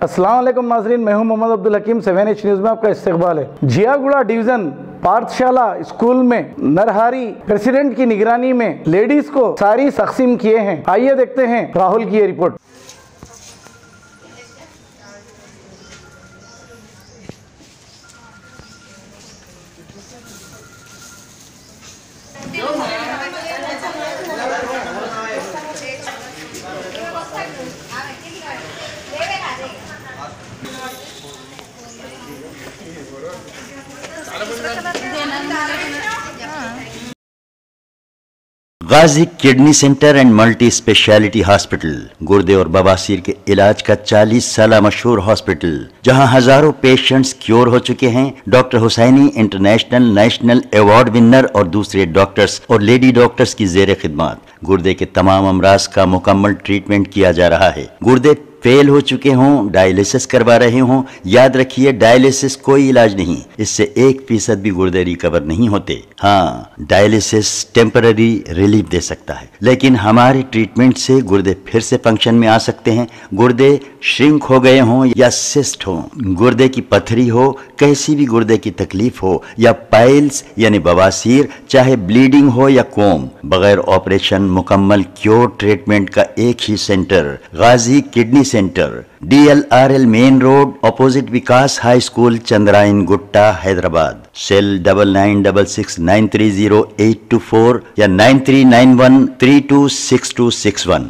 अस्सलाम वालेकुम नाज़रीन, मैं हूं मोहम्मद अब्दुल हकीम। 7H न्यूज़ में आपका इस्तकबाल है। जियागुड़ा डिवीजन पाठशाला स्कूल में नरहारी प्रेसिडेंट की निगरानी में लेडीज को सारी तकसीम किए हैं। आइए देखते हैं राहुल की ये report. Ghazi kidney centre and multi speciality hospital गुर्दे और बवासीर के इलाज का 40 साल मशहूर हॉस्पिटल, जहां हजारों पेशेंट्स क्योर हो चुके हैं। Doctor Husaini international national award winner और दूसरे डॉक्टर्स और लेडी डॉक्टर्स की जेर खिदमत गुर्दे के तमाम अमराज का मुकम्मल ट्रीटमेंट किया जा रहा है। गुर्दे फेल हो चुके हों, डायलिसिस करवा रहे हों, याद रखिए डायलिसिस कोई इलाज नहीं, इससे 1% भी गुर्दे रिकवर नहीं होते। हाँ, डायलिसिस टेम्पररी रिलीफ दे सकता है, लेकिन हमारे ट्रीटमेंट से गुर्दे फिर से फंक्शन में आ सकते हैं। गुर्दे श्रिंक हो गए हों या सिस्ट हो, गुर्दे की पथरी हो, कैसी भी गुर्दे की तकलीफ हो, या पाइल्स यानी बवासीर, चाहे ब्लीडिंग हो या कोम, बगैर ऑपरेशन मुकम्मल क्योर ट्रीटमेंट का एक ही centre, Ghazi kidney centre, DLRL main road, opposite Vikas high school, Chandrayangutta, Hyderabad. Cell 9966930824 या 9391326261।